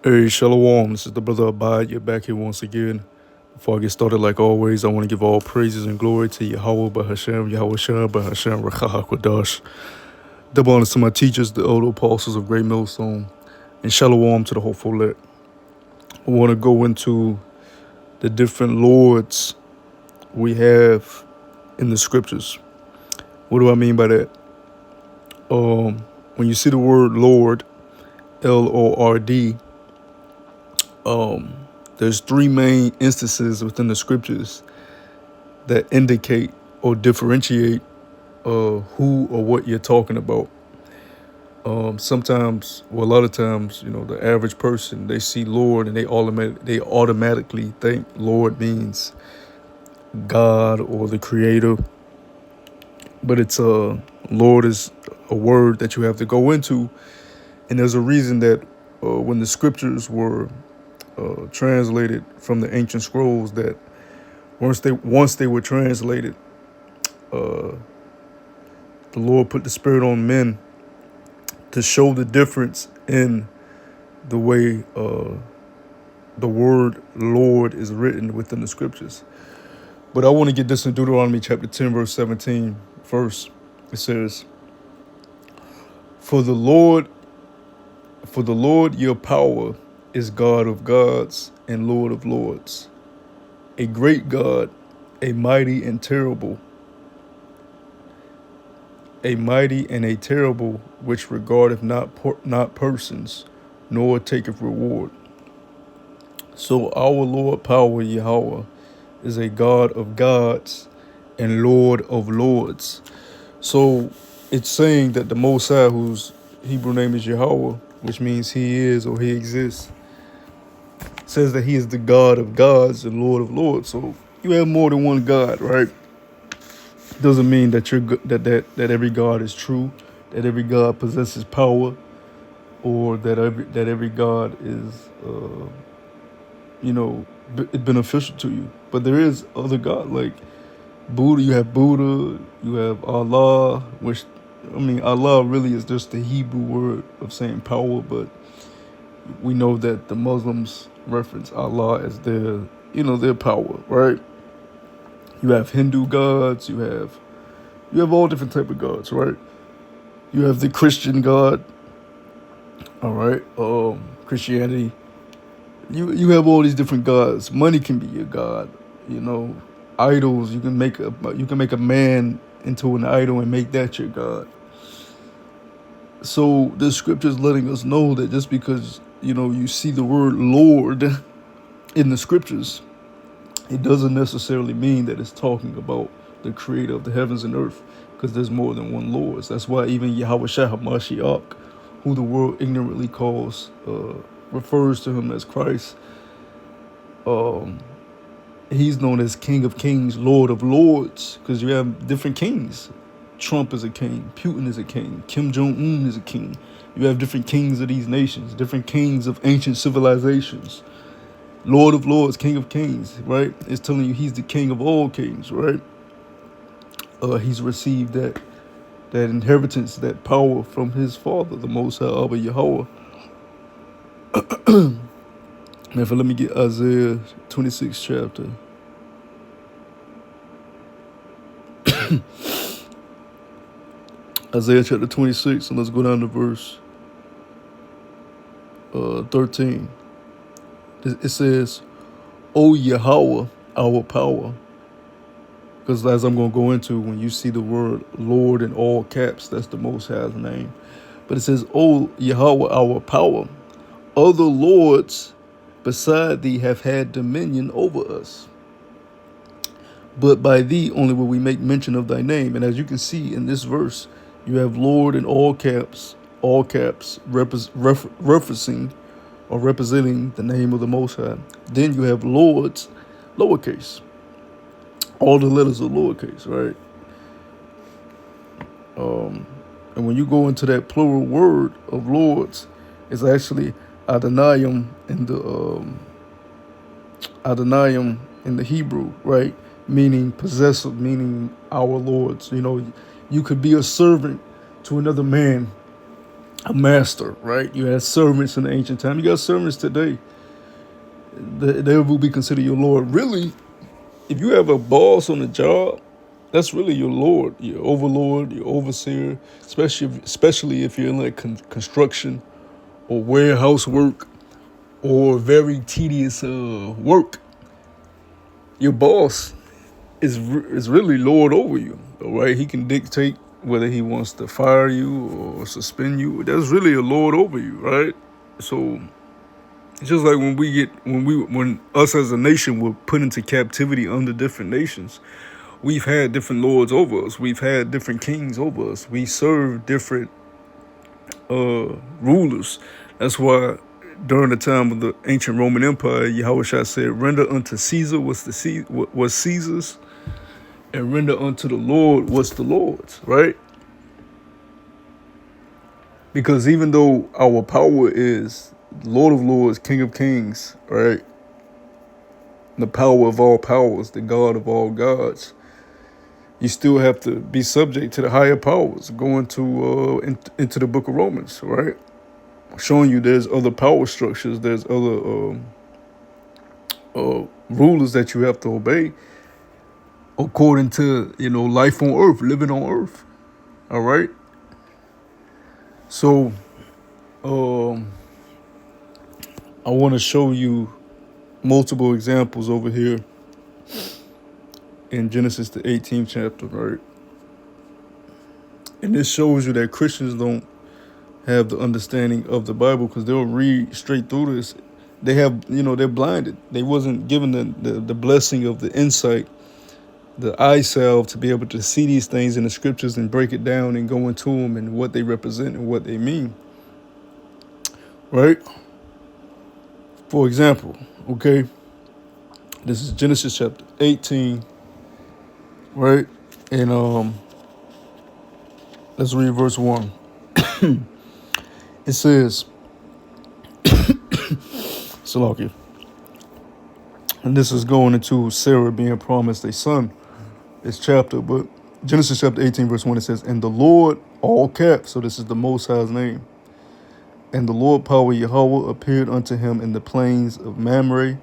Hey, Shalom. This is the brother Abad. You're back here once again. Before I get started, like always, I want to give all praises and glory to Yahweh, Bahashem, Yahweh Shah, Bahashem, Rakah, Kwadash. Double honors to my teachers, the elder apostles of Great Millstone, and Shalom to the hopeful let. I want to go into the different lords we have in the scriptures. What do I mean by that? When you see the word Lord, Lord, there's three main instances within the scriptures that indicate or differentiate who or what you're talking about. Sometimes, well, a lot of times, the average person, they see Lord and they automatically think Lord means God or the Creator. But it's Lord is a word that you have to go into, and there's a reason that when the scriptures were translated from the ancient scrolls, that once they were translated, uh, the Lord put the Spirit on men to show the difference in the way the word Lord is written within the scriptures. But I want to get this in Deuteronomy chapter 10, verse 17 first. It says, For the Lord your power is God of gods and Lord of lords, a great God, a mighty and terrible, which regardeth not persons, nor taketh reward. So our Lord power Yahweh is a God of gods and Lord of lords. So it's saying that the Most High, whose Hebrew name is Yahweh, which means he is or he exists, says that he is the God of gods and Lord of lords. So you have more than one God, right? Doesn't mean that that every God is true, that every God possesses power, or that every God is beneficial to you. But there is other God, like Buddha. You have Buddha, you have Allah, which Allah really is just the Hebrew word of saying power, but we know that the Muslims reference Allah as their power, right? You have Hindu gods, you have all different type of gods, right? You have the Christian God, all right, Christianity. You have all these different gods. Money can be your god, idols. You can make a man into an idol and make that your god. So the scripture is letting us know that just because you see the word Lord in the scriptures, it doesn't necessarily mean that it's talking about the creator of the heavens and earth, because there's more than one Lord. That's why even Yahweh Shah HaMashiach, who the world ignorantly refers to him as Christ, he's known as King of Kings, Lord of Lords, because you have different kings. Trump is a king, Putin is a king, Kim Jong-un is a king. You have different kings of these nations, different kings of ancient civilizations. Lord of Lords, King of Kings, right? It's telling you he's the King of all kings, right? He's received that inheritance, that power from his father, the Most High Abba Yahweh. Now, let me get Isaiah 26 chapter. Isaiah chapter 26, and let's go down to verse 13. It says, O Yahweh, our power. Because as I'm going to go into, when you see the word Lord in all caps, that's the Most High's name. But it says, O Yahweh, our power. Other lords beside thee have had dominion over us, but by thee only will we make mention of thy name. And as you can see in this verse, you have Lord in all caps, referencing or representing the name of the Most High. Then you have lords, lowercase. All the letters are lowercase, right? And when you go into that plural word of lords, it's actually Adonayim in the Hebrew, right? Meaning possessive, meaning our lords. You could be a servant to another man a master, right? You had servants in the ancient time. You got servants today. They will be considered your Lord. Really, if you have a boss on the job, that's really your Lord, your overlord, your overseer, especially if you're in like construction or warehouse work or very tedious work. Your boss is really Lord over you, all right? He can dictate whether he wants to fire you or suspend you. That's really a Lord over you, right? So it's just like when us as a nation were put into captivity under different nations, we've had different lords over us. We've had different kings over us. We serve different rulers. That's why during the time of the ancient Roman Empire, Yahushua said, "Render unto Caesar what's Caesar's, and render unto the Lord what's the Lord's." Right? Because even though our power is Lord of Lords, King of Kings, right? The power of all powers, the God of all gods, you still have to be subject to the higher powers. Going to into the book of Romans, right? Showing you there's other power structures, there's other rulers that you have to obey according to, life on earth, living on earth. All right. So I want to show you multiple examples over here in Genesis the 18th chapter, right? And this shows you that Christians don't have the understanding of the Bible, because they'll read straight through this. They have, they're blinded. They wasn't given the blessing of the insight, the eye salve to be able to see these things in the scriptures and break it down and go into them and what they represent and what they mean. Right? For example, okay, this is Genesis chapter 18, right? And let's read verse 1. It says, Salakia, and this is going into Sarah being promised a son, this chapter, but Genesis chapter 18, verse 1, it says, "And the Lord," all caps, so this is the Most High's name, "and the Lord power Yahweh appeared unto him in the plains of Mamre,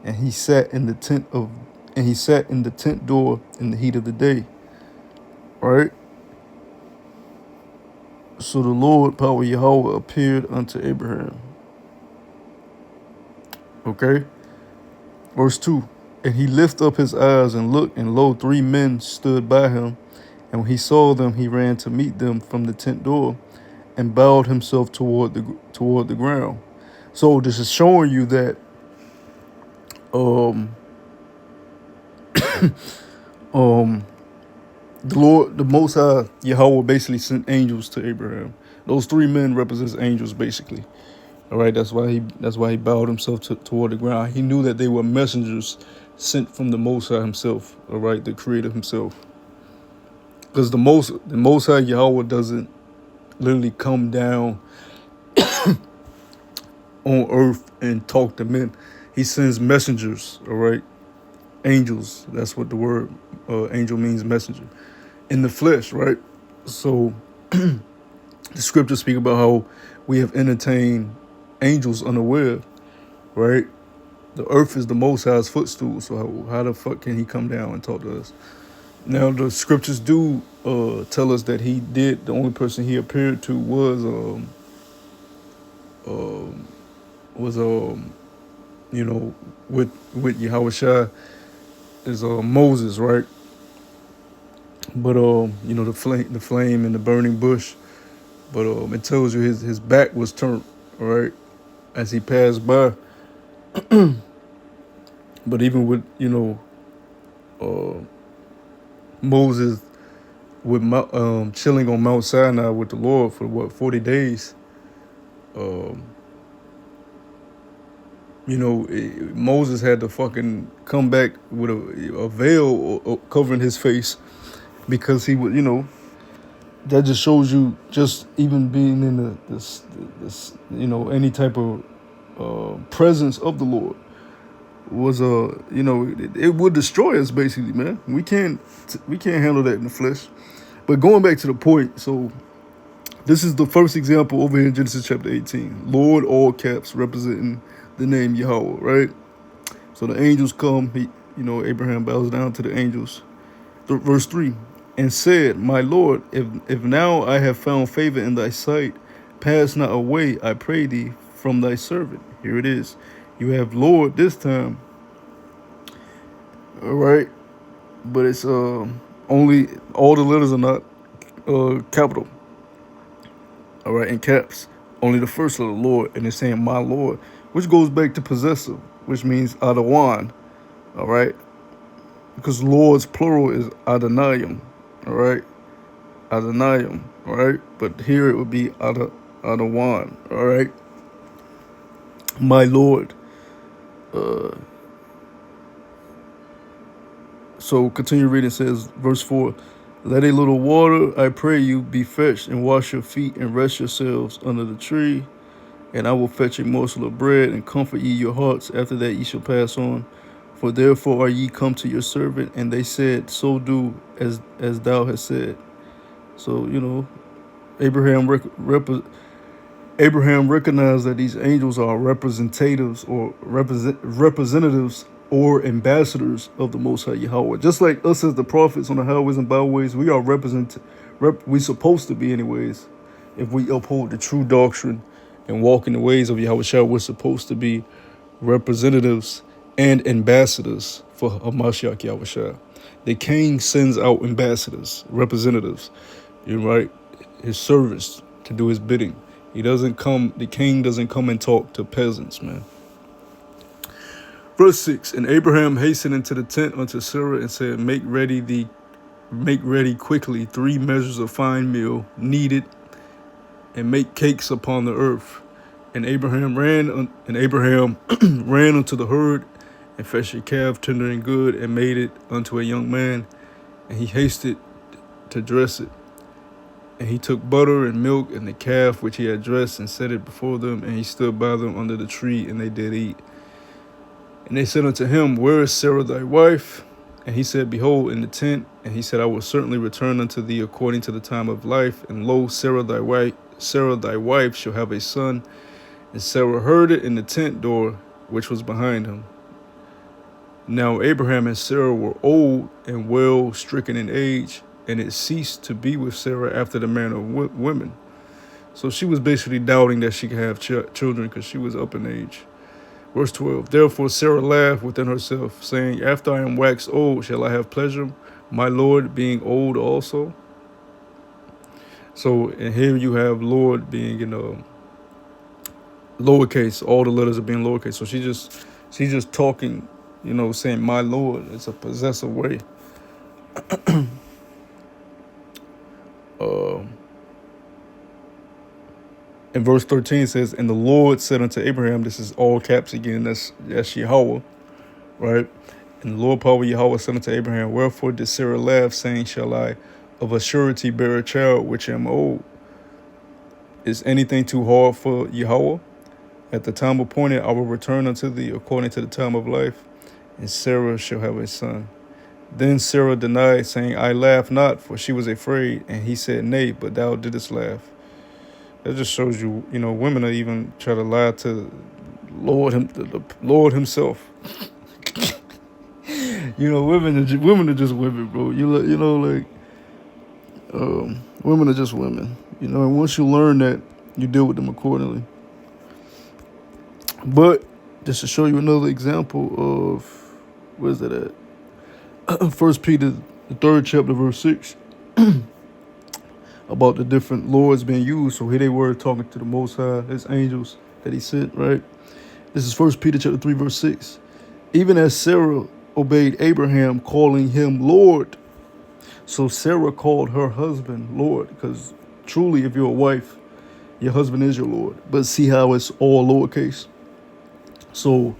and he sat in the tent door in the heat of the day." Right? So the Lord power Yahweh appeared unto Abraham. Okay? Verse 2. "And he lifted up his eyes and looked, and lo, 3 men stood by him. And when he saw them, he ran to meet them from the tent door and bowed himself toward the ground." So this is showing you that the Lord, the Most High, Yahweh, basically sent angels to Abraham. Those 3 men represents angels, basically. All right, that's why he bowed himself toward the ground. He knew that they were messengers sent from the Most High himself. All right, the Creator himself. Because the Most High Yahweh doesn't literally come down on earth and talk to men. He sends messengers. All right, angels. That's what the word angel means, messenger, in the flesh, right? So the scriptures speak about how we have entertained angels unaware, right? The earth is the Most High's footstool, so how the fuck can he come down and talk to us? Now the scriptures do tell us that he did. The only person he appeared to was with Yahushua is Moses, right? But the flame and the burning bush. But it tells you his back was turned, right, as he passed by. But even with Moses with chilling on Mount Sinai with the Lord for 40 days. Moses had to fucking come back with a veil covering his face, because he would, that just shows you, just even being in this any type of presence of the Lord was it would destroy us, basically, man. We can't handle that in the flesh. But going back to the point, so This is the first example over here in Genesis chapter 18. Lord, all caps, representing the name Yahweh, right? So the angels come. Abraham bows down to the angels. Verse 3, and said, my Lord, if now I have found favor in thy sight, pass not away, I pray thee, from thy servant. Here it is. You have Lord this time. All right. But it's only, all the letters are not capital. All right, in caps. Only the first letter, Lord, and it's saying my Lord, which goes back to possessive, which means Adawan. All right. Because Lord's plural is Adonayim, all right? Adonayim, all right? But here it would be Adawan, all right? My Lord. So continue reading. It says, verse 4, let a little water, I pray you, be fetched, and wash your feet, and rest yourselves under the tree. And I will fetch a morsel of bread, and comfort ye your hearts. After that ye shall pass on. For therefore are ye come to your servant. And they said, so do as thou hast said. So, Abraham recognized that these angels are representatives or representatives or ambassadors of the Most High Yahweh. Just like us as the prophets on the highways and byways, we are we supposed to be anyways. If we uphold the true doctrine and walk in the ways of Yahweh, we're supposed to be representatives and ambassadors for Hamashiach Yahushua. The king sends out ambassadors, representatives, right? His servants to do his bidding. The king doesn't come and talk to peasants, man. Verse 6, and Abraham hastened into the tent unto Sarah and said, make ready quickly 3 measures of fine meal, knead it, and make cakes upon the earth. And Abraham ran unto the herd, and fetched a calf tender and good, and made it unto a young man, and he hasted to dress it. And he took butter and milk and the calf which he had dressed, and set it before them, and he stood by them under the tree, and they did eat. And they said unto him, where is Sarah thy wife? And he said, behold, in the tent. And he said, I will certainly return unto thee according to the time of life. And lo, Sarah thy wife shall have a son. And Sarah heard it in the tent door which was behind him. Now Abraham and Sarah were old and well stricken in age, and it ceased to be with Sarah after the manner of women. So she was basically doubting that she could have children because she was up in age. Verse 12, therefore Sarah laughed within herself, saying, after I am waxed old, shall I have pleasure, my Lord being old also? So, and here you have Lord being in lowercase. All the letters are being lowercase. So she's just talking, saying my Lord. It's a possessive way. In verse 13 it says, and the Lord said unto Abraham, this is all caps again, that's Yahweh, right? And the Lord power Yahweh said unto Abraham, wherefore did Sarah laugh, saying, shall I of a surety bear a child which am old? Is anything too hard for Yahweh? At the time appointed I will return unto thee according to the time of life, and Sarah shall have a son. Then Sarah denied, saying, I laugh not, for she was afraid. And he said, nay, but thou didst laugh. That just shows you, women are even try to lie to the Lord himself. Women are just women, bro. Women are just women. And once you learn that, you deal with them accordingly. But just to show you another example of, where's that at? 1 Peter, the 3rd chapter, verse 6. About the different lords being used. So here they were talking to the Most High, his angels that he sent, right? This is 1 Peter chapter 3, verse 6. Even as Sarah obeyed Abraham, calling him Lord. So Sarah called her husband Lord, because truly, if you're a wife, your husband is your Lord. But see how it's all lowercase? So,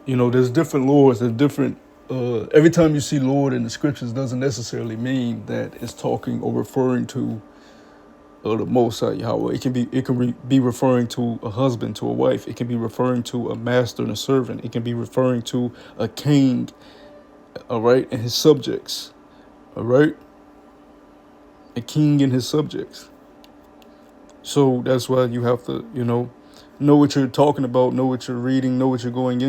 there's different lords, there's different every time you see Lord in the scriptures doesn't necessarily mean that it's talking or referring to the Most High Yahweh. It can be referring to a husband, to a wife. It can be referring to a master and a servant. It can be referring to a king, all right, and his subjects, all right, a king and his subjects. So that's why you have to, know what you're talking about, know what you're reading, know what you're going